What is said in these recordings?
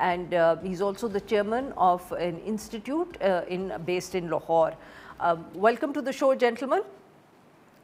and he's also the chairman of an institute based in Lahore. Welcome to the show, gentlemen.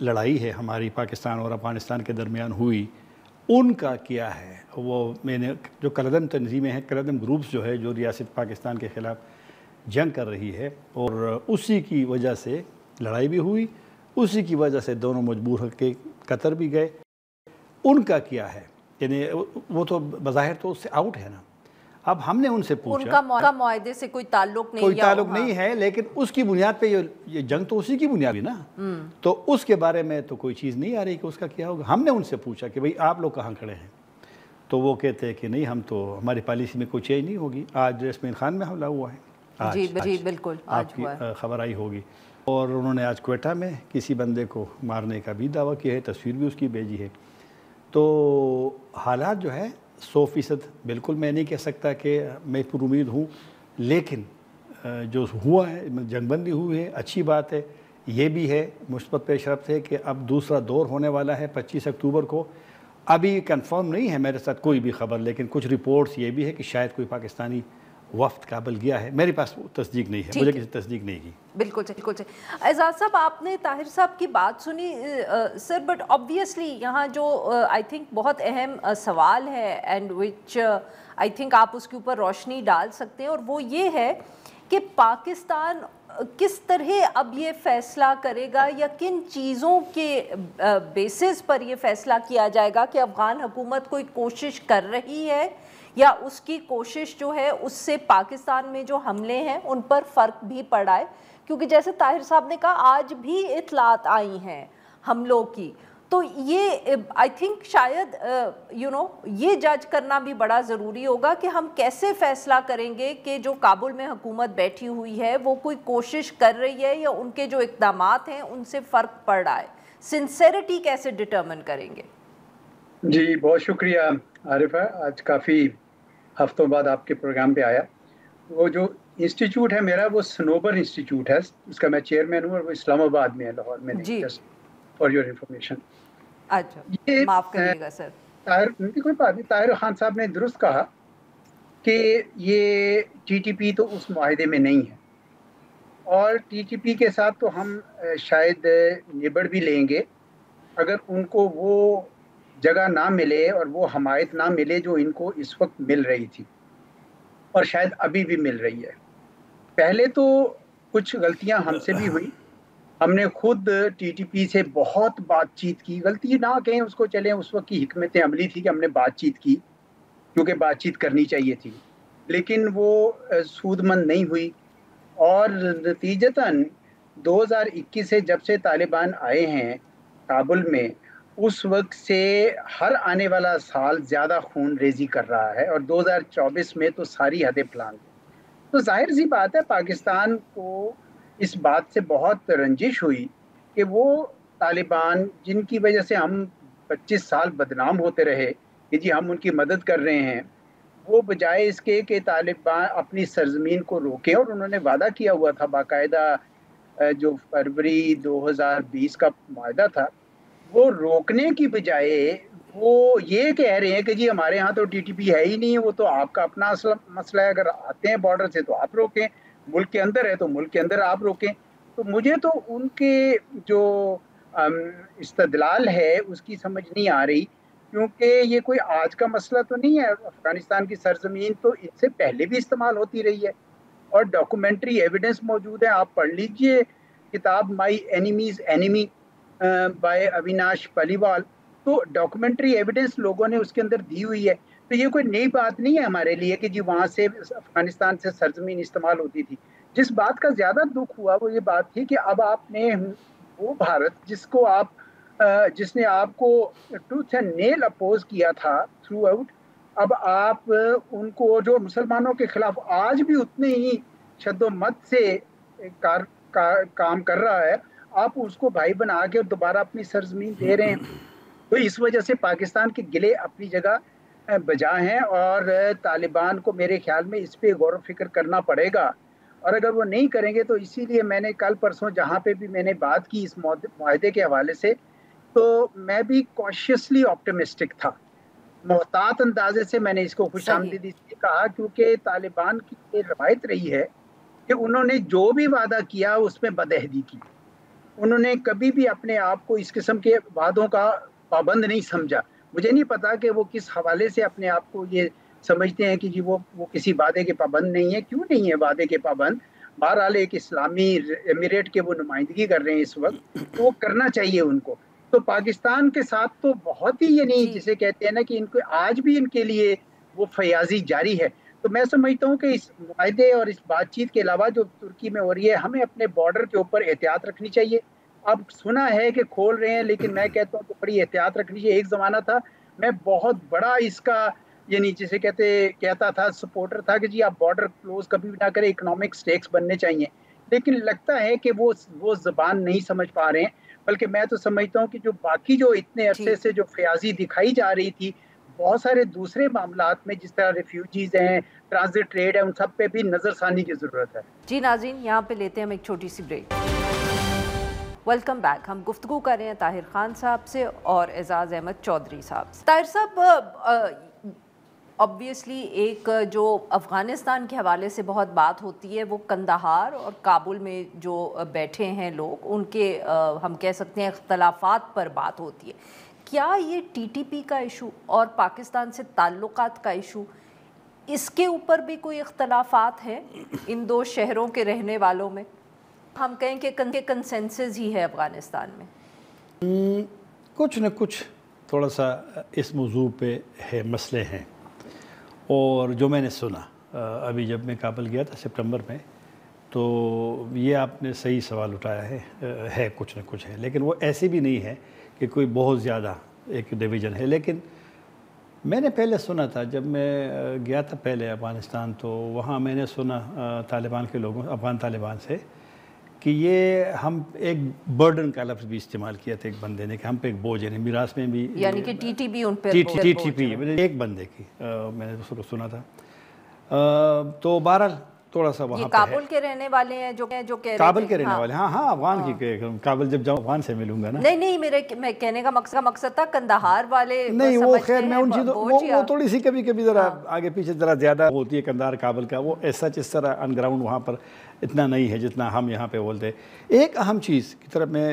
لڑائی ہے ہماری پاکستان اور افغانستان کے درمیان ہوئی، ان کا کیا ہے؟ وہ میں نے جو کلعدم تنظیمیں ہیں، کلعدم گروپس جو ہے جو ریاست پاکستان کے خلاف جنگ کر رہی ہے، اور اسی کی وجہ سے لڑائی بھی ہوئی، اسی کی وجہ سے دونوں مجبور ہو کے قطر بھی گئے، ان کا کیا ہے؟ یعنی وہ تو بظاہر تو اس سے آؤٹ ہے نا۔ اب ہم نے ان سے پوچھا، ان کا معاہدے سے کوئی تعلق نہیں، کوئی تعلق نہیں ہے، لیکن اس کی بنیاد پہ یہ جنگ تو اسی کی بنیاد بھی نا، تو اس کے بارے میں تو کوئی چیز نہیں آ رہی کہ اس کا کیا ہوگا۔ ہم نے ان سے پوچھا کہ بھئی آپ لوگ کہاں کھڑے ہیں، تو وہ کہتے ہیں کہ نہیں، ہم تو ہماری پالیسی میں کوئی چینج نہیں ہوگی۔ آج یاسمین خان میں حملہ ہوا ہے، جی بالکل، آپ کی خبر آئی ہوگی، اور انہوں نے آج کوئٹہ میں کسی بندے کو مارنے کا بھی دعویٰ کیا ہے، تصویر بھی اس کی بھیجی ہے۔ تو حالات جو ہے 100% بالکل میں نہیں کہہ سکتا کہ میں پر امید ہوں، لیکن جو ہوا ہے، جنگ بندی ہوئی ہے، اچھی بات ہے۔ یہ بھی ہے مثبت پیش رفت ہے کہ اب دوسرا دور ہونے والا ہے 25 اکتوبر کو۔ ابھی کنفرم نہیں ہے میرے ساتھ کوئی بھی خبر، لیکن کچھ رپورٹس یہ بھی ہے کہ شاید کوئی پاکستانی وفد کابل گیا ہے۔ میرے پاس تصدیق نہیں ہے، مجھے کسی تصدیق نہیں کی۔ بالکل بالکل۔ اعزاز صاحب، آپ نے طاہر صاحب کی بات سنی سر، بٹ آبویسلی یہاں جو آئی تھنک بہت اہم سوال ہے اینڈ وچ آئی تھنک آپ اس کے اوپر روشنی ڈال سکتے ہیں، اور وہ یہ ہے کہ پاکستان کس طرح اب یہ فیصلہ کرے گا، یا کن چیزوں کے بیسس پر یہ فیصلہ کیا جائے گا کہ افغان حکومت کوئی کوشش کر رہی ہے، یا اس کی کوشش جو ہے اس سے پاکستان میں جو حملے ہیں ان پر فرق بھی پڑا ہے؟ کیونکہ جیسے طاہر صاحب نے کہا آج بھی اطلاعات آئی ہیں حملوں کی، تو یہ آئی تھنک شاید یہ جج کرنا بھی بڑا ضروری ہوگا کہ ہم کیسے فیصلہ کریں گے کہ جو کابل میں حکومت بیٹھی ہوئی ہے وہ کوئی کوشش کر رہی ہے، یا ان کے جو اقدامات ہیں ان سے فرق پڑ رہا ہے۔ سنسیریٹی کیسے ڈٹرمن کریں گے؟ جی بہت شکریہ عارفہ، آج کافی ہفتوں بعد آپ کے پروگرام پہ آیا۔ وہ جو انسٹیٹیوٹ ہے میرا، وہ سنوبر انسٹیٹیوٹ ہے، اس کا میں چیئرمین ہوں، اور وہ اسلام آباد میں ہے، لاہور میں نہیں، جی جسٹ فار یور انفارمیشن۔ اچھا، معاف کریے گا سر۔ کوئی بات نہیں، طاہر خان صاحب نے درست کہا کہ یہ ٹی ٹی پی تو اس معاہدے میں نہیں ہے، اور ٹی ٹی پی کے ساتھ تو ہم شاید نبڑ بھی لیں گے اگر ان کو وہ جگہ نہ ملے اور وہ حمایت نہ ملے جو ان کو اس وقت مل رہی تھی، اور شاید ابھی بھی مل رہی ہے۔ پہلے تو کچھ غلطیاں ہم سے بھی ہوئی، ہم نے خود ٹی ٹی پی سے بہت بات چیت کی، غلطی نہ کہیں اس کو، چلیں اس وقت کی حکمت عملی تھی کہ ہم نے بات چیت کی، کیونکہ بات چیت کرنی چاہیے تھی، لیکن وہ سود مند نہیں ہوئی، اور نتیجتاً 2021 سے جب سے طالبان آئے ہیں کابل میں، اس وقت سے ہر آنے والا سال زیادہ خون ریزی کر رہا ہے، اور 2024 میں تو ساری حدیں پلان دیں۔ تو ظاہر سی بات ہے پاکستان کو اس بات سے بہت رنجش ہوئی کہ وہ طالبان جن کی وجہ سے ہم 25 سال بدنام ہوتے رہے کہ جی ہم ان کی مدد کر رہے ہیں، وہ بجائے اس کے کہ طالبان اپنی سرزمین کو روکیں، اور انہوں نے وعدہ کیا ہوا تھا باقاعدہ، جو فروری 2020 کا معاہدہ تھا، وہ روکنے کی بجائے وہ یہ کہہ رہے ہیں کہ جی ہمارے ہاں تو ٹی ٹی پی ہے ہی نہیں ہے، وہ تو آپ کا اپنا مسئلہ ہے، اگر آتے ہیں بارڈر سے تو آپ روکیں، ملک کے اندر ہے تو ملک کے اندر آپ روکیں۔ تو مجھے تو ان کے جو استدلال ہے اس کی سمجھ نہیں آ رہی، کیونکہ یہ کوئی آج کا مسئلہ تو نہیں ہے، افغانستان کی سرزمین تو اس سے پہلے بھی استعمال ہوتی رہی ہے، اور ڈاکومنٹری ایویڈنس موجود ہے، آپ پڑھ لیجئے کتاب مائی اینیمیز اینیمی بائے اویناش پالیوال، تو ڈاکومنٹری ایویڈنس لوگوں نے اس کے اندر دی ہوئی ہے۔ تو یہ کوئی نئی بات نہیں ہے ہمارے لیے کہ جی وہاں سے افغانستان سے سرزمین استعمال ہوتی تھی۔ جس بات کا زیادہ دکھ ہوا وہ یہ بات تھی کہ اب آپ نے وہ بھارت جس نے آپ کو ٹوتھ اینڈ نیل اپوز کیا تھا تھرو آؤٹ، اب آپ ان کو جو مسلمانوں کے خلاف آج بھی اتنے ہی شد و مت سے کام کر رہا ہے، آپ اس کو بھائی بنا کے دوبارہ اپنی سرزمین دے رہے ہیں۔ تو اس وجہ سے پاکستان کے گلے اپنی جگہ بجا ہیں، اور طالبان کو میرے خیال میں اس پہ غور و فکر کرنا پڑے گا، اور اگر وہ نہیں کریں گے تو اسی لیے میں نے کل پرسوں جہاں پہ بھی میں نے بات کی اس معاہدے کے حوالے سے، تو میں بھی کاشیسلی آپٹیمسٹک تھا، محتاط اندازے سے میں نے اس کو خوش آمدیدی سے کہا، کیونکہ طالبان کی روایت رہی ہے کہ انہوں نے جو بھی وعدہ کیا اس میں بدعہدی کی، انہوں نے کبھی بھی اپنے آپ کو اس قسم کے وعدوں کا پابند نہیں سمجھا. مجھے نہیں پتا کہ وہ کس حوالے سے اپنے آپ کو یہ سمجھتے ہیں کہ جی وہ کسی وعدے کے پابند نہیں ہے. کیوں نہیں ہے وعدے کے پابند؟ بہرحال ایک اسلامی ایمریٹ کے وہ نمائندگی کر رہے ہیں اس وقت, تو وہ کرنا چاہیے ان کو. تو پاکستان کے ساتھ تو بہت ہی یعنی جی جسے کہتے ہیں نا کہ ان کو آج بھی ان کے لیے وہ فیاضی جاری ہے. تو میں سمجھتا ہوں کہ اس معاہدے اور اس بات چیت کے علاوہ جو ترکی میں ہو رہی ہے, ہمیں اپنے بارڈر کے اوپر احتیاط رکھنی چاہیے. اب سنا ہے کہ کھول رہے ہیں, لیکن میں کہتا ہوں کہ بڑی احتیاط رکھنی چاہیے. ایک زمانہ تھا میں بہت بڑا اس کا یعنی جسے کہتا تھا سپورٹر تھا کہ جی آپ بارڈر کلوز کبھی بھی نہ کریں, اکنامک سٹیکس بننے چاہیے. لیکن لگتا ہے کہ وہ زبان نہیں سمجھ پا رہے ہیں. بلکہ میں تو سمجھتا ہوں کہ جو باقی جو اتنے جی عرصے سے جو فیاضی دکھائی جا رہی تھی بہت سارے دوسرے معاملات میں, جس طرح ریفیوجیز ہیں, ٹرانزٹ ٹریڈ ہے, ان سب پہ بھی نظر ثانی کی ضرورت ہے. جی ناظرین, یہاں پہ لیتے ہیں ہم ایک چھوٹی سی بریک. Welcome back. ہم گفتگو کر رہے ہیں طاہر خان صاحب سے اور اعزاز احمد چودھری صاحب سے. طاہر صاحب, obviously ایک جو افغانستان کے حوالے سے بہت بات ہوتی ہے وہ قندھار اور کابل میں جو بیٹھے ہیں لوگ, ان کے ہم کہہ سکتے ہیں اختلافات پر بات ہوتی ہے. کیا یہ ٹی ٹی پی کا ایشو اور پاکستان سے تعلقات کا ایشو, اس کے اوپر بھی کوئی اختلافات ہیں ان دو شہروں کے رہنے والوں میں؟ ہم کہیں کہ کنسنسس ہی ہے افغانستان میں. کچھ نہ کچھ تھوڑا سا اس موضوع پہ ہے, مسئلے ہیں. اور جو میں نے سنا ابھی جب میں کابل گیا تھا سپٹمبر میں, تو یہ آپ نے صحیح سوال اٹھایا ہے کچھ نہ کچھ ہے. لیکن وہ ایسے بھی نہیں ہے کہ کوئی بہت زیادہ ایک ڈویژن ہے. لیکن میں نے پہلے سنا تھا, جب میں گیا تھا پہلے افغانستان, تو وہاں میں نے سنا طالبان کے لوگوں, افغان طالبان سے, کہ یہ ہم ایک برڈن کا لفظ بھی استعمال کیا تھا ایک بندے نے, کہ ہم پہ ایک بوجھ ہے. میراث میں بھی یعنی کہ ٹی ٹی پی ان پہ ٹی ٹی پی ایک بندے کی میں نے سنا تھا. تو بہرحال تھوڑا سا وہاں یہ کابل کے رہنے والے ہیں جو کہہ رہے کابل کے رہنے والے, ہاں افغان کی, کابل جب جاؤں افغان سے ملوں گا نا. نہیں میں کہنے کا مقصد تھا قندھار والے نہیں, وہ خیر میں ان چیزوں وہ تھوڑی سی کبھی ذرا آگے پیچھے ذرا زیادہ ہوتی ہے قندھار کابل کا. وہ ایسا اس طرح ان گراؤنڈ وہاں پر اتنا نہیں ہے جتنا ہم یہاں پہ بولتے ہیں. ایک اہم چیز کی طرف میں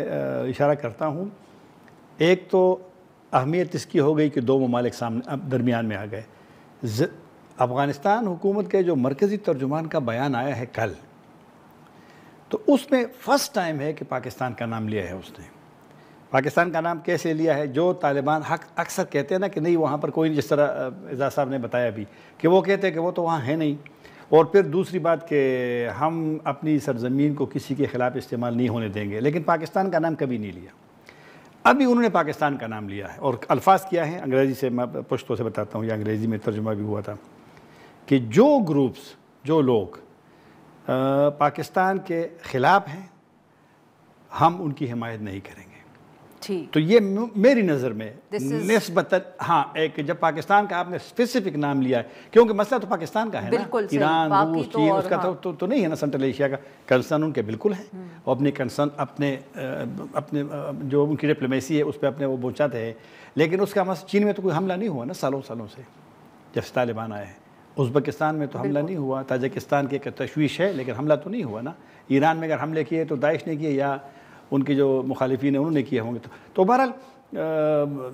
اشارہ کرتا ہوں. ایک تو اہمیت اس کی ہو گئی کہ دو ممالک سامنے درمیان میں آ گئے. افغانستان حکومت کے جو مرکزی ترجمان کا بیان آیا ہے کل, تو اس میں فرسٹ ٹائم ہے کہ پاکستان کا نام لیا ہے اس نے. پاکستان کا نام کیسے لیا ہے؟ جو طالبان اکثر کہتے ہیں نا کہ نہیں وہاں پر کوئی نہیں, جس طرح اعزاز صاحب نے بتایا بھی کہ وہ کہتے ہیں کہ وہ تو وہاں ہے نہیں. اور پھر دوسری بات کہ ہم اپنی سرزمین کو کسی کے خلاف استعمال نہیں ہونے دیں گے. لیکن پاکستان کا نام کبھی نہیں لیا. ابھی انہوں نے پاکستان کا نام لیا ہے, اور الفاظ کیا ہیں انگریزی سے, میں پشتو سے بتاتا ہوں, یا انگریزی میں ترجمہ بھی ہوا تھا, کہ جو گروپس, جو لوگ پاکستان کے خلاف ہیں, ہم ان کی حمایت نہیں کریں گے. تو یہ میری نظر میں نسبتاً ہاں, ایک جب پاکستان کا آپ نے اسپیسیفک نام لیا ہے, کیونکہ مسئلہ تو پاکستان کا ہے نا, ایران, روس, چین, اس کا تو نہیں ہے نا. سنٹرل ایشیا کا کنسرن ان کے بالکل ہے, اور اپنے کنسرن اپنے جو ان کی ڈپلومیسی ہے اس پہ اپنے وہ پہنچاتے ہیں. لیکن اس کا مسئلہ چین میں تو کوئی حملہ نہیں ہوا نا سالوں سے جب سے طالبان آئے ہیں. ازبکستان میں تو حملہ نہیں ہوا. تاجکستان کی ایک تشویش ہے, لیکن حملہ تو نہیں ہوا نا. ایران میں اگر حملے کیے تو داعش نے کیے, یا ان کے جو مخالفین ہیں انہوں نے کیے ہوں گے. تو بہرحال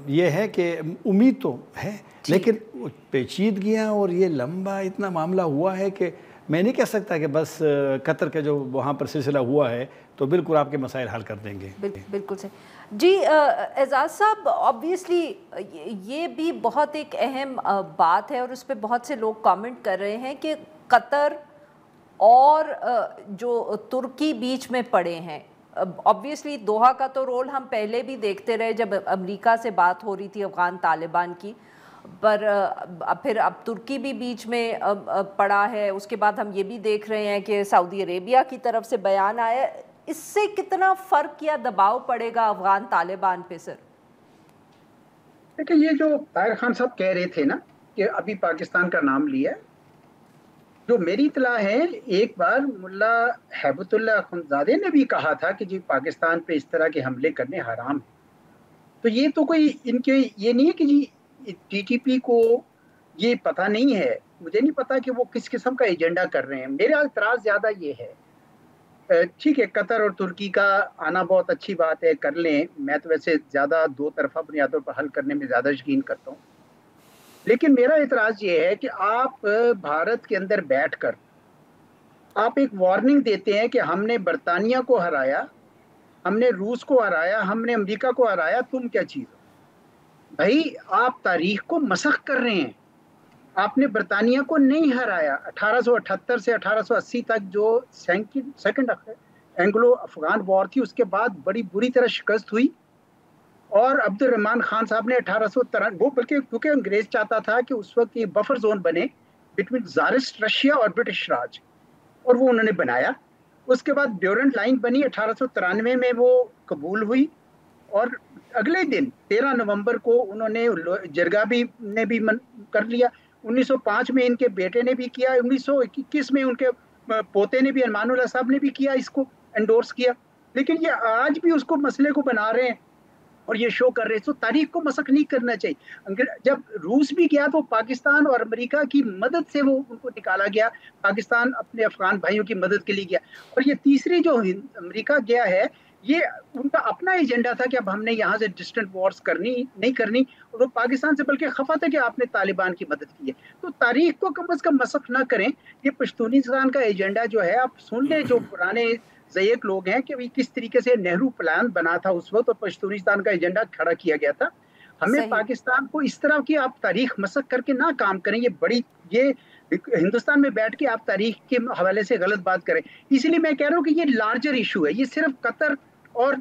یہ ہے کہ امید تو ہے, لیکن پیچیدگیاں اور یہ لمبا اتنا معاملہ ہوا ہے کہ میں نہیں کہہ سکتا کہ بس قطر کا جو وہاں پر سلسلہ ہوا ہے تو بالکل آپ کے مسائل حل کر دیں گے. بالکل صحیح. جی اعزاز صاحب, آبویسلی یہ بھی بہت ایک اہم بات ہے, اور اس پہ بہت سے لوگ کامنٹ کر رہے ہیں کہ قطر اور جو ترکی بیچ میں پڑے ہیں. آبویسلی دوحہ کا تو رول ہم پہلے بھی دیکھتے رہے جب امریکہ سے بات ہو رہی تھی افغان طالبان کی, پر پھر اب ترکی بھی بیچ میں پڑا ہے. اس کے بعد ہم یہ بھی دیکھ رہے ہیں کہ سعودی عربیہ کی طرف سے بیان آیا. اس سے کتنا فرق یا دباؤ پڑے گا افغان طالبان پہ سر؟ دیکھیں, یہ جو طاہر خان صاحب کہہ رہے تھے نا کہ ابھی پاکستان کا نام لیا, جو میری اطلاع ہے ایک بار ملا ہیبت اللہ اخندزادہ نے بھی کہا تھا کہ جی پاکستان پہ اس طرح کے حملے کرنے حرام ہیں. تو یہ تو کوئی ان کے یہ نہیں ہے کہ جی ٹی ٹی پی کو یہ پتہ نہیں ہے. مجھے نہیں پتا کہ وہ کس قسم کا ایجنڈا کر رہے ہیں. میرا اعتراض زیادہ یہ ہے, ٹھیک ہے قطر اور ترکی کا آنا بہت اچھی بات ہے، کر لیں، میں تو ویسے زیادہ دو طرفہ بنیادوں پر حل کرنے میں زیادہ یقین کرتا ہوں، لیکن میرا اعتراض یہ ہے کہ آپ بھارت کے اندر بیٹھ کر آپ ایک وارننگ دیتے ہیں کہ ہم نے برطانیہ کو ہرایا، ہم نے روس کو ہرایا، ہم نے امریکہ کو ہرایا، تم کیا چیز ہو؟ بھائی آپ تاریخ کو مسخ کر رہے ہیں، آپ نے برطانیہ کو نہیں ہرایا۔ 1878 سے 1880 تک جو سیکنڈ اینگلو افغان وار تھی، اس کے بعد بڑی بری طرح شکست ہوئی، اور عبد الرحمان خان صاحب نے 1893 وہ بلکہ کیونکہ انگریز چاہتا تھا کہ اس وقت یہ بفر زون بنے بٹوین زارسٹ رشیا اور برٹش راج، اور وہ انہوں نے بنایا۔ اس کے بعد ڈیورنٹ لائن بنی 1893 میں، وہ قبول ہوئی، اور اگلے دن 13 نومبر کو انہوں نے جرگا بھی نے بھی کر لیا، 1905 میں ان کے بیٹے نے بھی کیا، 1921 میں ان کے پوتے نے بھی، ارمان اللہ صاحب نے بھی کیا، اس کو انڈورس کیا، لیکن یہ آج بھی اس کو مسئلے کو بنا رہے ہیں اور یہ شو کر رہے ہیں۔ تو تاریخ کو مسخ نہیں کرنا چاہیے۔ جب روس بھی گیا تو پاکستان اور امریکہ کی مدد سے وہ ان کو نکالا گیا، پاکستان اپنے افغان بھائیوں کی مدد کے لیے گیا، اور یہ تیسری جو امریکہ گیا ہے، یہ ان کا اپنا ایجنڈا تھا کہ اب ہم نے یہاں سے ڈسٹنٹ وارز نہیں کرنی، اور وہ پاکستان سے بلکہ خفا تھا کہ آپ نے طالبان کی مدد کی ہے۔ تو تاریخ کو کم از کم مسخ نہ کریں۔ یہ پشتونستان کا ایجنڈا جو ہے، آپ سن لیں جو پرانے ضعیف لوگ ہیں کہ کس طریقے سے نہرو پلان بنا تھا اس وقت، اور پشتونستان کا ایجنڈا کھڑا کیا گیا تھا۔ ہمیں پاکستان کو اس طرح کی آپ تاریخ مسخ کر کے نہ کام کریں، یہ ہندوستان میں بیٹھ کے آپ تاریخ کے حوالے سے غلط بات کریں۔ اسی لیے میں کہہ رہا ہوں کہ یہ لارجر ایشو ہے، یہ صرف قطر اور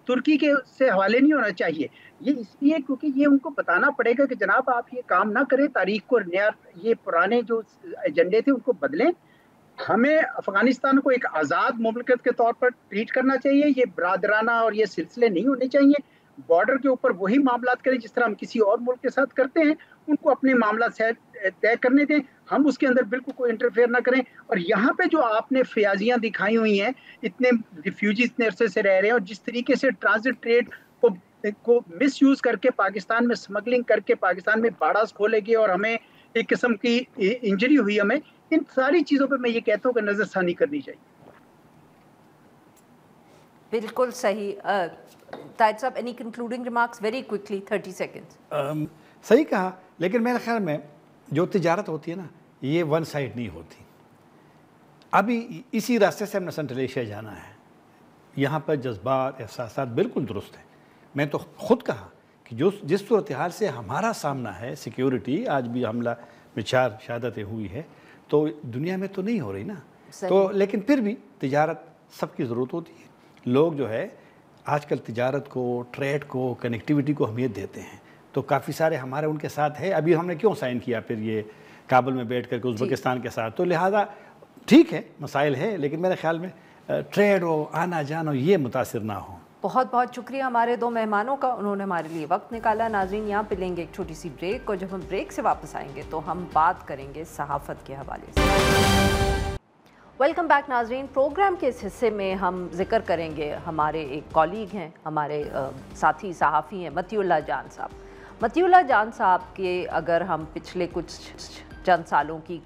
ترکی کے سے حوالے نہیں ہونا چاہیے، یہ اس لیے کیونکہ یہ ان کو بتانا پڑے گا کہ جناب آپ یہ کام نہ کریں، تاریخ کو نیا، یہ پرانے جو ایجنڈے تھے ان کو بدلیں۔ ہمیں افغانستان کو ایک آزاد مملکت کے طور پر ٹریٹ کرنا چاہیے، یہ برادرانہ اور یہ سلسلے نہیں ہونے چاہیے۔ بارڈر کے اوپر وہی معاملات کریں جس طرح ہم کسی اور ملک کے ساتھ کرتے ہیں، ان کو اپنے معاملات طے کرنے دیں، ہم اس کے اندر بالکل کوئی انٹرفیئر نہ کریں۔ اور یہاں پہ جو آپ نے فیاضیاں دکھائی ہوئی ہیں، اتنے ریفیوجی اتنے عرصے سے رہ رہے ہیں، اور جس طریقے سے ٹرانزٹ ٹریڈ کو مس یوز کر کے پاکستان میں سمگلنگ کر کے پاکستان میں باڑاز کھولے گئے اور ہمیں ایک قسم کی انجری ہوئی، ہمیں ان ساری چیزوں پہ میں یہ کہتا ہوں کہ نظر ثانی کرنی چاہیے۔ بالکل صحیح۔ طاہر صاحب، any concluding remarks very quickly, 30 seconds؟ صحیح کہا، لیکن میرے خیال میں جو تجارت ہوتی ہے نا، یہ ون سائڈ نہیں ہوتی۔ ابھی اسی راستے سے ہم نے سنٹرل ایشیا جانا ہے، یہاں پر جذبات احساسات بالکل درست ہیں۔ میں تو خود کہا کہ جس صورتحال سے ہمارا سامنا ہے، سیکیورٹی آج بھی حملہ میں 4 شہادتیں ہوئی ہے، تو دنیا میں تو نہیں ہو رہی نا، تو لیکن پھر بھی تجارت سب کی ضرورت ہوتی ہے۔ لوگ جو ہے آج کل تجارت کو، ٹریڈ کو، کنیکٹیوٹی کو اہمیت دیتے ہیں، تو کافی سارے ہمارے ان کے ساتھ ہے۔ ابھی ہم نے کیوں سائن کیا پھر یہ کابل میں بیٹھ کر کے ازبکستان کے ساتھ؟ تو لہٰذا ٹھیک ہے مسائل ہے، لیکن میرے خیال میں ٹریڈ ہو، آنا جانا، یہ متاثر نہ ہو۔ بہت بہت شکریہ ہمارے 2 مہمانوں کا، انہوں نے ہمارے لیے وقت نکالا۔ ناظرین، یہاں پہ لیں گے ایک چھوٹی سی بریک، اور جب ہم بریک سے واپس آئیں گے تو ہم بات کریں گے صحافت کے حوالے سے۔ ویلکم بیک ناظرین، پروگرام کے اس حصے میں ہم ذکر کریں گے، ہمارے ایک کولیگ ہیں، ہمارے ساتھی صحافی ہیں، مطیع اللہ جان صاحب۔ مطیع اللہ جان صاحب کے اگر ہم پچھلے کچھ چند سالوں کی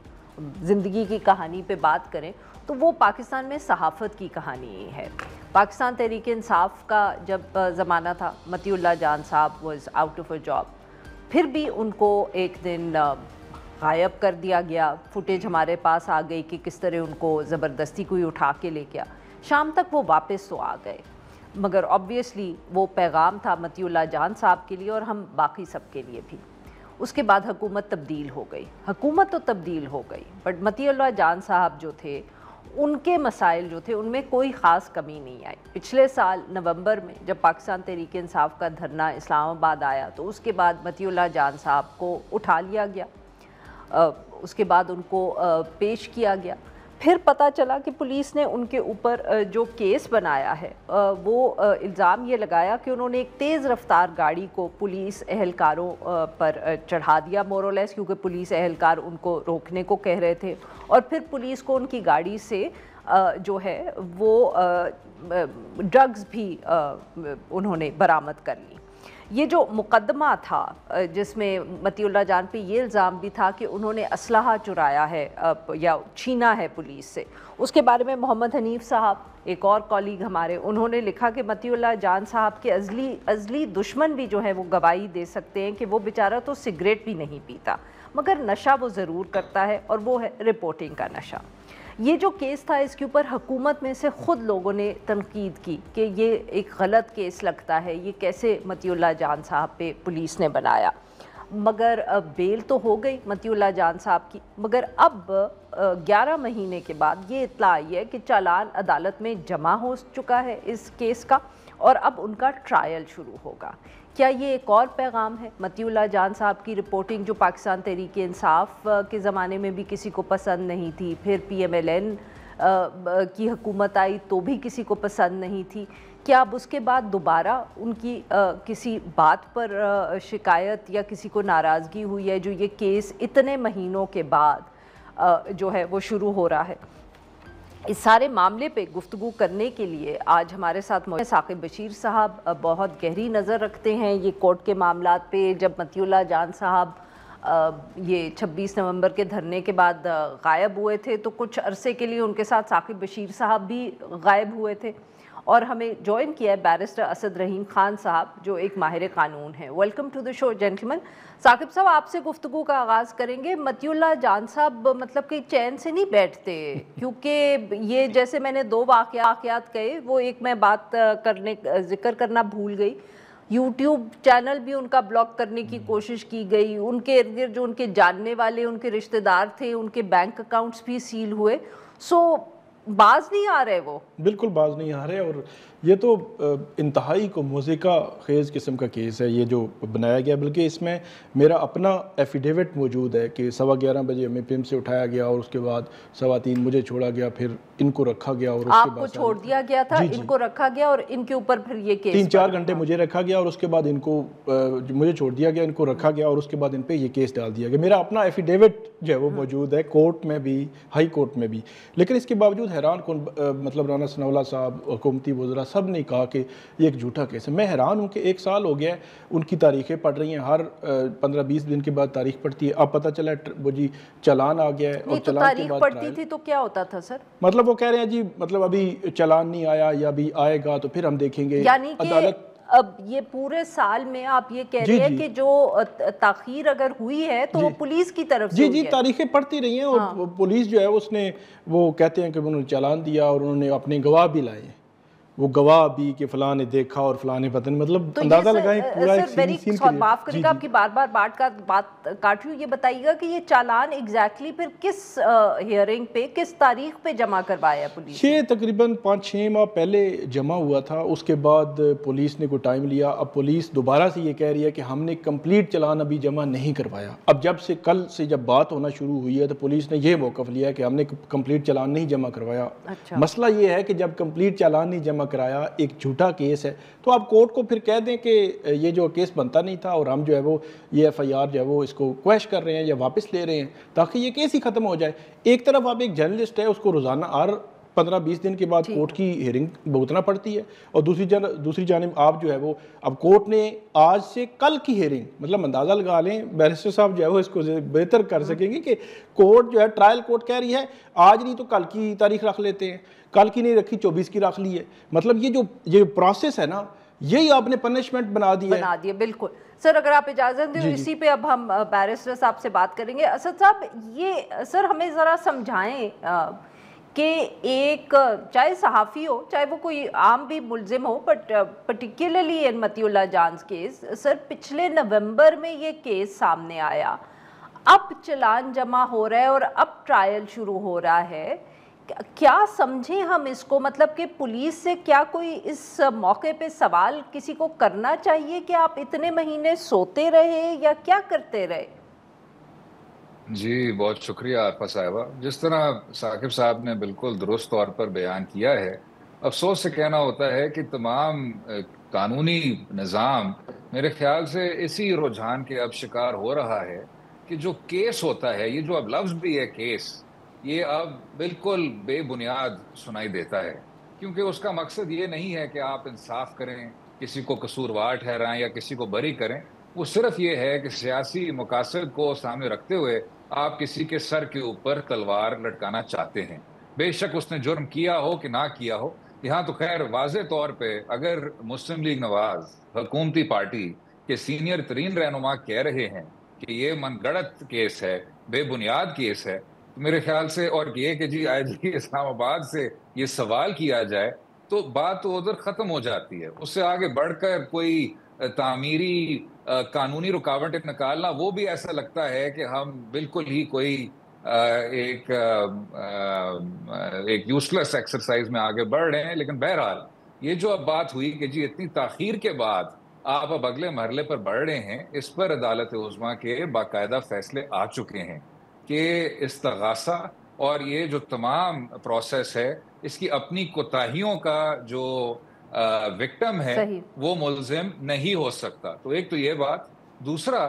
زندگی کی کہانی پہ بات کریں تو وہ پاکستان میں صحافت کی کہانی ہے۔ پاکستان تحریک انصاف کا جب زمانہ تھا، مطیع اللہ جان صاحب was out of a job, پھر بھی ان کو ایک دن غائب کر دیا گیا۔ فوٹیج ہمارے پاس آ گئی کہ کس طرح ان کو زبردستی کوئی اٹھا کے لے گیا۔ شام تک وہ واپس تو آ گئے، مگر آبویسلی وہ پیغام تھا مطیع اللہ جان صاحب کے لیے اور ہم باقی سب کے لیے بھی۔ اس کے بعد حکومت تبدیل ہو گئی، حکومت تو تبدیل ہو گئی، بٹ مطیع اللہ جان صاحب جو تھے، ان کے مسائل جو تھے ان میں کوئی خاص کمی نہیں آئی۔ پچھلے سال نومبر میں جب پاکستان تحریک انصاف کا دھرنا اسلام آباد آیا تو اس کے بعد مطیع اللہ جان صاحب کو اٹھا لیا گیا، اس کے بعد ان کو پیش کیا گیا۔ پھر پتہ چلا کہ پولیس نے ان کے اوپر جو کیس بنایا ہے وہ الزام یہ لگایا کہ انہوں نے ایک تیز رفتار گاڑی کو پولیس اہلکاروں پر چڑھا دیا مورلیس، کیونکہ پولیس اہلکار ان کو روکنے کو کہہ رہے تھے، اور پھر پولیس کو ان کی گاڑی سے جو ہے وہ ڈرگز بھی انہوں نے برآمد کر لی۔ یہ جو مقدمہ تھا جس میں مطیع اللہ جان پہ یہ الزام بھی تھا کہ انہوں نے اسلحہ چرایا ہے یا چھینا ہے پولیس سے، اس کے بارے میں محمد حنیف صاحب ایک اور کولیگ ہمارے، انہوں نے لکھا کہ مطیع اللہ جان صاحب کے ازلی دشمن بھی جو ہے وہ گواہی دے سکتے ہیں کہ وہ بیچارہ تو سگریٹ بھی نہیں پیتا مگر نشہ وہ ضرور کرتا ہے، اور وہ ہے رپورٹنگ کا نشہ۔ یہ جو کیس تھا اس کے اوپر حکومت میں سے خود لوگوں نے تنقید کی کہ یہ ایک غلط کیس لگتا ہے، یہ کیسے مطیع اللہ جان صاحب پہ پولیس نے بنایا، مگر بیل تو ہو گئی مطیع اللہ جان صاحب کی، مگر اب 11 مہینے کے بعد یہ اطلاع آئی ہے کہ چالان عدالت میں جمع ہو چکا ہے اس کیس کا، اور اب ان کا ٹرائل شروع ہوگا۔ کیا یہ ایک اور پیغام ہے؟ مطیع اللہ جان صاحب کی رپورٹنگ جو پاکستان تحریک انصاف کے زمانے میں بھی کسی کو پسند نہیں تھی، پھر PMLN کی حکومت آئی تو بھی کسی کو پسند نہیں تھی، کیا اب اس کے بعد دوبارہ ان کی کسی بات پر شکایت یا کسی کو ناراضگی ہوئی ہے جو یہ کیس اتنے مہینوں کے بعد جو ہے وہ شروع ہو رہا ہے؟ اس سارے معاملے پہ گفتگو کرنے کے لیے آج ہمارے ساتھ موجود ثاقب بشیر صاحب، بہت گہری نظر رکھتے ہیں یہ کورٹ کے معاملات پہ۔ جب مطیع اللہ جان صاحب یہ 26 نومبر کے دھرنے کے بعد غائب ہوئے تھے تو کچھ عرصے کے لیے ان کے ساتھ ثاقب بشیر صاحب بھی غائب ہوئے تھے، اور ہمیں جوائن کیا ہے بیرسٹر اسد رحیم خان صاحب جو ایک ماہر قانون ہیں۔ ویلکم ٹو دی شو جینٹلمن۔ ثاقب صاحب آپ سے گفتگو کا آغاز کریں گے۔ مطیع اللہ جان صاحب مطلب کہ چین سے نہیں بیٹھتے، کیونکہ یہ جیسے میں نے 2 واقعات کہے، وہ ایک میں بات ذکر کرنا بھول گئی، یوٹیوب چینل بھی ان کا بلاک کرنے کی کوشش کی گئی، ان کے ارد گرد جو ان کے جاننے والے ان کے رشتہ دار تھے ان کے بینک اکاؤنٹس بھی سیل ہوئے، سو باز نہیں آ رہے، وہ بالکل باز نہیں آ رہے، اور یہ تو انتہائی کو موزیکا خیز قسم کا کیس ہے یہ جو بنایا گیا، بلکہ اس میں میرا اپنا ایفیڈیوٹ موجود ہے کہ 11:15 بجے ہمیں پم سے اٹھایا گیا اور اس کے بعد 3:15 مجھے چھوڑا گیا، پھر ان کو رکھا گیا، اور اس کے آپ بعد کو چھوڑ دیا گیا تھا، ان کو رکھا گیا اور ان کے اوپر پھر یہ کیس 3-4 گھنٹے مجھے رکھا گیا، اور اس کے بعد ان کو مجھے چھوڑ دیا گیا، ان کو رکھا گیا، اور اس کے بعد ان پہ یہ کیس ڈال دیا گیا۔ میرا اپنا ایفیڈیوٹ جو ہے وہ موجود ہے کورٹ میں بھی، ہائی کورٹ میں بھی، لیکن اس کے باوجود حیران کن مطلب رانا ثناء اللہ صاحب، حکومتی وزراء سب نے کہا کہ یہ ایک جھوٹا کیس ہے۔ میں حیران ہوں کہ 1 سال ہو گیا ہے، ان کی تاریخیں پڑھ رہی ہیں، ہر 15-20 دن کے بعد تاریخ پڑھتی ہے، اب پتہ چلا وہ جی چالان آ گیا ہے، اور چالان کے بعد پڑھتی تھی تو کیا ہوتا تھا سر؟ مطلب وہ کہہ رہے ہیں جی مطلب ابھی چالان نہیں آیا یا ابھی آئے گا تو پھر ہم دیکھیں گے، یعنی کہ عدالت اب یہ پورے سال میں آپ یہ کہہ رہے ہیں کہ جو تاخیر اگر ہوئی ہے تو وہ پولیس کی طرف سے جی تاریخیں پڑھتی رہی ہیں، اور پولیس جو ہے اس نے وہ کہتے ہیں کہ انہوں نے چالان دیا اور انہوں نے اپنے گواہ بھی لائے ہیں، وہ گواہ بھی کہ فلاں نے دیکھا اور فلاں نے پتہ نہیں، مطلب اندازہ لگائیں پورا ایک سین کے لیے۔ معاف کرے گا آپ کی بار بات کاٹ رہی ہوں، یہ بتائیے گا کہ یہ چالان ایگزیکٹلی پھر کس ہیئرنگ پہ کس تاریخ پہ جمع کروایا پولیس؟ یہ تقریباً 5-6 ماہ پہلے جمع ہوا تھا، اس کے بعد پولیس نے کوئی ٹائم لیا، اب پولیس دوبارہ سے یہ کہہ رہی ہے کہ ہم نے کمپلیٹ چالان ابھی جمع نہیں کروایا۔ اب جب سے کل سے جب بات ہونا شروع ہوئی ہے تو پولیس نے یہ موقف لیا ہے کہ ہم نے کمپلیٹ چالان نہیں جمع کروایا۔ مسئلہ یہ ہے کہ جب کمپلیٹ چالان نہیں جمع کرایا، ایک جھوٹا کیس ہے، تو آپ کورٹ کو پھر کہہ دیں کہ یہ جو کیس بنتا نہیں تھا اور ہم جو ہے وہ یہ FIR جو ہے وہ اس کو کویش کر رہے ہیں یا واپس لے رہے ہیں تاکہ یہ کیس ہی ختم ہو جائے۔ ایک طرف آپ ایک جرنلسٹ ہے، اس کو روزانہ ہر 15-20 دن کے بعد کورٹ کی ہیئرنگ بھگتنا پڑتی ہے، اور دوسری جانب آپ جو ہے وہ اب کورٹ نے آج سے کل کی ہیئرنگ، مطلب اندازہ لگا لیں بیرسٹر صاحب جو ہے وہ اس کو بہتر کر سکیں گے کہ کورٹ جو ہے ٹرائل کورٹ کہہ رہی ہے آج نہیں تو کل کی تاریخ رکھ لیتے ہیں، کل کی نہیں رکھی 24 کی رکھ لی ہے۔ مطلب یہ پروسیس ہے نا، یہی آپ نے پنشمنٹ بنا دی ہے۔ بالکل سر، اگر آپ اجازت دیں اسی پہ اب ہم بیرسٹر صاحب سے بات کریں گے۔ اسد صاحب یہ سر ہمیں ذرا سمجھائیں کہ ایک چاہے صحافی ہو چاہے وہ کوئی عام بھی ملزم ہو، but particularly in Matiullah Jan's case, sir پچھلے نومبر میں یہ کیس سامنے آیا، اب چالان جمع ہو رہا ہے اور اب ٹرائل شروع ہو رہا ہے، کیا سمجھیں ہم اس کو؟ مطلب کہ پولیس سے کیا کوئی اس موقع پہ سوال کسی کو کرنا چاہیے کہ آپ اتنے مہینے سوتے رہے یا کیا کرتے رہے؟ جی بہت شکریہ عارفہ صاحبہ۔ جس طرح ثاقب صاحب نے بالکل درست طور پر بیان کیا ہے، افسوس سے کہنا ہوتا ہے کہ تمام قانونی نظام میرے خیال سے اسی رجحان کے اب شکار ہو رہا ہے کہ جو کیس ہوتا ہے، یہ جو اب لفظ بھی ہے کیس، یہ اب بالکل بے بنیاد سنائی دیتا ہے، کیونکہ اس کا مقصد یہ نہیں ہے کہ آپ انصاف کریں، کسی کو قصوروار ٹھہرائیں یا کسی کو بری کریں، وہ صرف یہ ہے کہ سیاسی مقاصد کو سامنے رکھتے ہوئے آپ کسی کے سر کے اوپر تلوار لٹکانا چاہتے ہیں، بے شک اس نے جرم کیا ہو کہ نہ کیا ہو۔ یہاں تو خیر واضح طور پہ اگر مسلم لیگ نواز حکومتی پارٹی کے سینئر ترین رہنما کہہ رہے ہیں کہ یہ من گڑت کیس ہے، بے بنیاد کیس ہے، تو میرے خیال سے، اور یہ کہ جی آئی جی اسلام آباد سے یہ سوال کیا جائے تو بات تو ادھر ختم ہو جاتی ہے۔ اس سے آگے بڑھ کر کوئی تعمیری قانونی رکاوٹیں نکالنا، وہ بھی ایسا لگتا ہے کہ ہم بالکل ہی کوئی ایک یوز لیس ایکسرسائز میں آگے بڑھ رہے ہیں۔ لیکن بہرحال یہ جو اب بات ہوئی کہ جی اتنی تاخیر کے بعد آپ اب اگلے مرحلے پر بڑھ رہے ہیں، اس پر عدالت عظمیٰ کے باقاعدہ فیصلے آ چکے ہیں کہ استغاثہ اور یہ جو تمام پروسیس ہے، اس کی اپنی کوتاہیوں کا جو وکٹم ہے وہ ملزم نہیں ہو سکتا۔ تو ایک تو یہ بات، دوسرا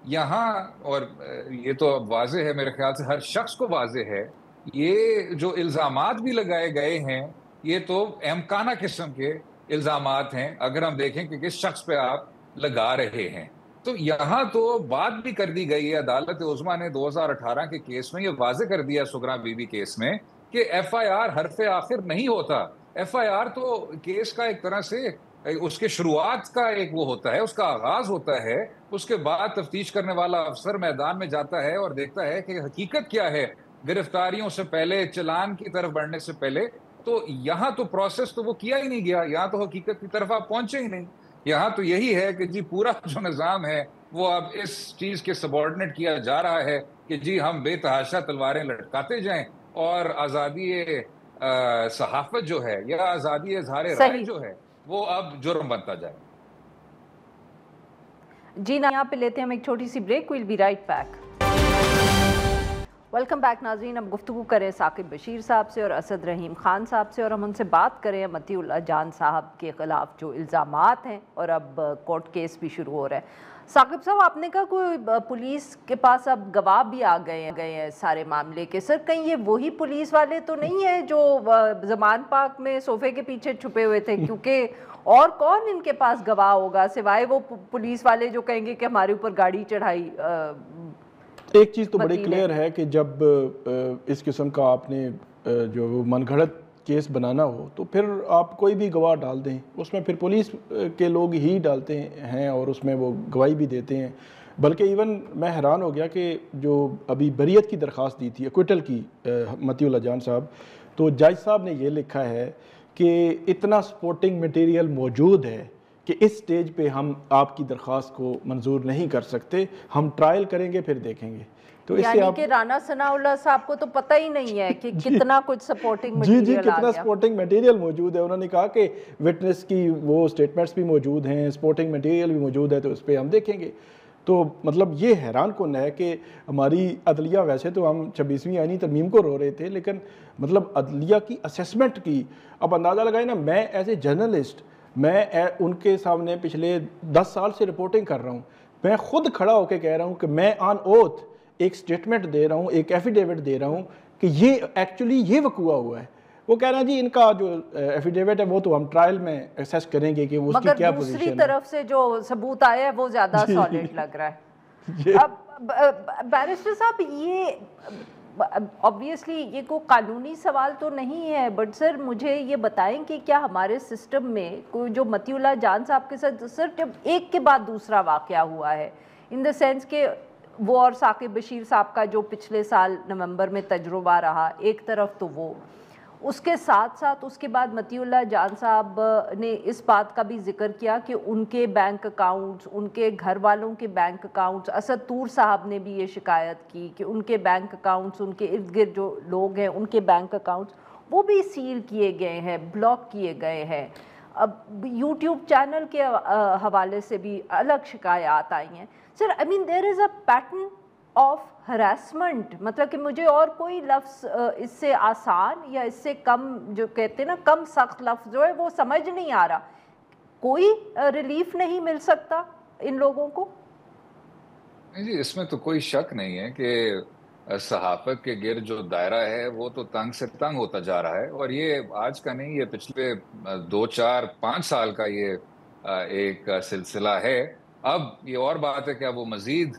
یہاں، اور یہ تو اب واضح ہے میرے خیال سے ہر شخص کو واضح ہے، یہ جو الزامات بھی لگائے گئے ہیں یہ تو امکانہ قسم کے الزامات ہیں، اگر ہم دیکھیں کہ کس شخص پہ آپ لگا رہے ہیں۔ تو یہاں تو بات بھی کر دی گئی ہے، عدالت عظمیٰ نے 2018 کے کیس میں یہ واضح کر دیا، سگرا بی بی کیس میں، کہ ایف آئی آر حرف آخر نہیں ہوتا۔ ایف آئی آر تو کیس کا ایک طرح سے اس کے شروعات کا ایک وہ ہوتا ہے، اس کا آغاز ہوتا ہے، اس کے بعد تفتیش کرنے والا افسر میدان میں جاتا ہے اور دیکھتا ہے کہ حقیقت کیا ہے گرفتاریوں سے پہلے، چلان کی طرف بڑھنے سے پہلے۔ تو یہاں تو پروسیس تو وہ کیا ہی نہیں گیا، یہاں تو حقیقت کی طرف آپ پہنچے ہی نہیں۔ یہاں تو یہی ہے کہ جی پورا جو نظام ہے وہ اب اس چیز کے سبارڈنیٹ کیا جا رہا ہے کہ جی ہم بے تحاشا تلواریں لٹکاتے جائیں، اور آزادی صحافت جو ہے یا آزادی اظہار رائے جو ہے وہ اب جرم بنتا جائے۔ جی نا، یہاں پہ لیتے ہیں ہم ایک چھوٹی سی break, we'll be right back. Welcome back ناظرین، اب گفتگو کریں ثاقب بشیر صاحب سے اور اسد رحیم خان صاحب سے، اور ہم ان سے بات کریں مطیع اللہ جان صاحب کے خلاف جو الزامات ہیں اور اب کورٹ کیس بھی شروع ہو رہا ہے۔ ثاقب صاحب، آپ نے کہا کوئی پولیس کے پاس اب گواہ بھی آ گئے ہیں سارے معاملے کے، سر کہیں یہ وہی پولیس والے تو نہیں ہیں جو زمان پاک میں صوفے کے پیچھے چھپے ہوئے تھے؟ کیونکہ اور کون ان کے پاس گواہ ہوگا سوائے وہ پولیس والے جو کہیں گے کہ ہمارے اوپر گاڑی چڑھائی؟ ایک چیز تو بڑی کلیئر ہے کہ جب اس قسم کا آپ نے جو من گھڑت کیس بنانا ہو تو پھر آپ کوئی بھی گواہ ڈال دیں، اس میں پھر پولیس کے لوگ ہی ڈالتے ہیں اور اس میں وہ گواہی بھی دیتے ہیں۔ بلکہ ایون میں حیران ہو گیا کہ جو ابھی بریت کی درخواست دی تھی ایکویٹل کی مطیع اللہ جان صاحب، تو جج صاحب نے یہ لکھا ہے کہ اتنا سپورٹنگ مٹیریل موجود ہے کہ اس سٹیج پہ ہم آپ کی درخواست کو منظور نہیں کر سکتے، ہم ٹرائل کریں گے پھر دیکھیں گے۔ تو اس یعنی کہ رانا ثناء اللہ صاحب کو تو پتہ ہی نہیں ہے کہ کتنا کچھ سپورٹنگ مٹیریل جی کتنا سپورٹنگ مٹیریل موجود ہے۔ انہوں نے کہا کہ وٹنس کی وہ سٹیٹمنٹس بھی موجود ہیں، سپورٹنگ مٹیریل بھی موجود ہے، تو اس پہ ہم دیکھیں گے۔ تو مطلب یہ حیران کن ہے کہ ہماری عدلیہ، ویسے تو ہم 26ویں آئینی ترمیم کو رو رہے تھے، لیکن مطلب عدلیہ کی اسیسمنٹ کی اب اندازہ لگائیں نا، میں ایز اے جرنلسٹ میں ان کے سامنے پچھلے 10 سال سے رپورٹنگ کر رہا ہوں، میں خود کھڑا ہو کے کہہ رہا ہوں کہ میں آن اوتھ ایک سٹیٹمنٹ دے رہا ہوں، ایک ایفیڈیوٹ دے رہا ہوں کہ یہ ایکچولی یہ وقوع ہوا ہے۔ وہ کہہ رہے ہیں جی ان کا جو ایفیڈیوٹ ہے وہ تو ہم ٹرائل میں ایسیس کریں گے کہ اس کی کیا پوزیشن ہے، مگر دوسری طرف سے جو ثبوت آیا ہے وہ زیادہ سالڈ لگ رہا ہے۔ اب بیرسٹر صاحب، یہ obviously یہ کوئی قانونی سوال تو نہیں ہے، بٹ سر مجھے یہ بتائیں کہ کیا ہمارے سسٹم میں کوئی جو مطیع اللہ جان صاحب کے ساتھ سر جب ایک کے بعد دوسرا واقعہ ہوا ہے، ان دا سینس کہ وہ اور ثاقب بشیر صاحب کا جو پچھلے سال نومبر میں تجربہ رہا ایک طرف، تو وہ اس کے ساتھ ساتھ اس کے بعد مطیع اللہ جان صاحب نے اس بات کا بھی ذکر کیا کہ ان کے بینک اکاؤنٹس، ان کے گھر والوں کے بینک اکاؤنٹس، اسد طور صاحب نے بھی یہ شکایت کی کہ ان کے بینک اکاؤنٹس، ان کے ارد گرد جو لوگ ہیں ان کے بینک اکاؤنٹس وہ بھی سیل کیے گئے ہیں، بلاک کیے گئے ہیں۔ اب یوٹیوب چینل کے حوالے سے بھی الگ شکایات آئی ہیں۔ سر I mean there is a pattern of harassment، مطلب کہ مجھے اور کوئی لفظ اس سے آسان یا اس سے کم، جو کہتے ہیں نا کم سخت لفظ جو ہے وہ سمجھ نہیں آ رہا۔ کوئی ریلیف نہیں مل سکتا ان لوگوں کو؟ جی اس میں تو کوئی شک نہیں ہے کہ صحافت کے گرد جو دائرہ ہے وہ تو تنگ سے تنگ ہوتا جا رہا ہے، اور یہ آج کا نہیں، یہ پچھلے 2 4 5 سال کا یہ ایک سلسلہ ہے. اب یہ اور بات ہے کہ اب وہ مزید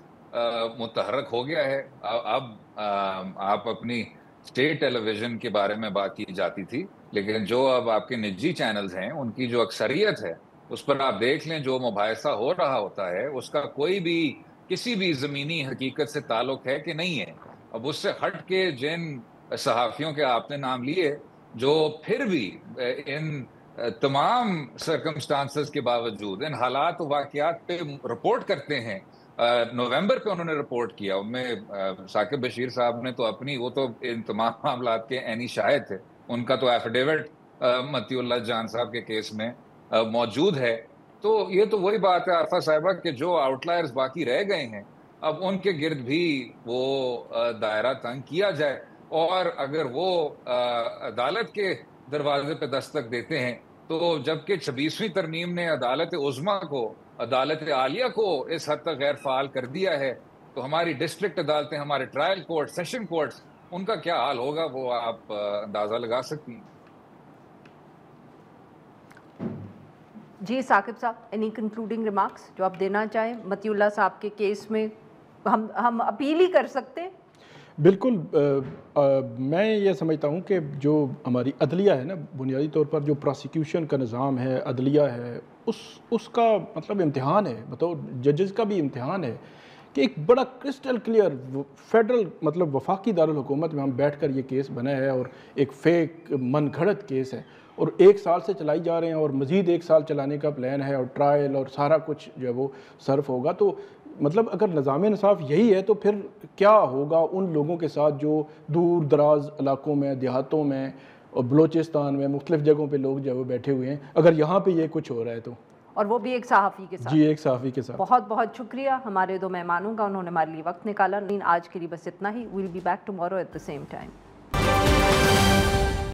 متحرک ہو گیا ہے. اب آپ اپنی اسٹیٹ ٹیلی ویژن کے بارے میں بات کی جاتی تھی، لیکن جو اب آپ کے نجی چینلز ہیں ان کی جو اکثریت ہے اس پر آپ دیکھ لیں جو مباحثہ ہو رہا ہوتا ہے اس کا کوئی بھی کسی بھی زمینی حقیقت سے تعلق ہے کہ نہیں ہے. اب اس سے ہٹ کے جن صحافیوں کے آپ نے نام لیے جو پھر بھی ان تمام سرکمسٹانسز کے باوجود ان حالات و واقعات پہ رپورٹ کرتے ہیں. نومبر پہ انہوں نے رپورٹ کیا. ان میں ثاقب بشیر صاحب نے تو اپنی، وہ تو ان تمام معاملات کے عینی شاہد تھے، ان کا تو ایفیڈیوٹ متی اللہ جان صاحب کے کیس میں موجود ہے. تو یہ تو وہی بات ہے عارفہ صاحبہ کہ جو آؤٹ لائرز باقی رہ گئے ہیں اب ان کے گرد بھی وہ دائرہ تنگ کیا جائے، اور اگر وہ عدالت کے دروازے پہ دستک دیتے ہیں تو جبکہ 26ویں ترمیم نے عدالت عظمیٰ کو، عدالت عالیہ کو اس حد تک غیر فعال کر دیا ہے، تو ہماری ڈسٹرکٹ عدالتیں، ہمارے ٹرائل کورٹ، سیشن کورٹس، ان کا کیا حال ہوگا وہ آپ اندازہ لگا سکتی ہیں. جی ثاقب صاحب، اینی کنکلوڈنگ ریمارکس جو آپ دینا چاہیں متی اللہ صاحب کے کیس میں؟ ہم اپیل ہی کر سکتے ہیں. بالکل. میں یہ سمجھتا ہوں کہ جو ہماری عدلیہ ہے نا، بنیادی طور پر جو پراسیکیوشن کا نظام ہے، عدلیہ ہے، اس کا مطلب امتحان ہے، بطور ججز کا بھی امتحان ہے کہ ایک بڑا کرسٹل کلیئر فیڈرل مطلب وفاقی دارالحکومت میں ہم بیٹھ کر یہ کیس بنا ہے، اور ایک فیک من گھڑت کیس ہے، اور 1 سال سے چلائی جا رہے ہیں، اور مزید 1 سال چلانے کا پلان ہے، اور ٹرائل اور سارا کچھ جو ہے وہ صرف ہوگا. تو مطلب اگر نظام انصاف یہی ہے تو پھر کیا ہوگا ان لوگوں کے ساتھ جو دور دراز علاقوں میں، دیہاتوں میں اور بلوچستان میں مختلف جگہوں پہ لوگ جو بیٹھے ہوئے ہیں، اگر یہاں پہ یہ کچھ ہو رہا ہے تو، اور وہ بھی ایک صحافی کے ساتھ. جی ایک صحافی کے ساتھ. بہت بہت شکریہ ہمارے 2 مہمانوں کا، انہوں نے ہمارے لیے وقت نکالا. آج کے لیے بس اتنا ہی. We'll be back tomorrow at the same time.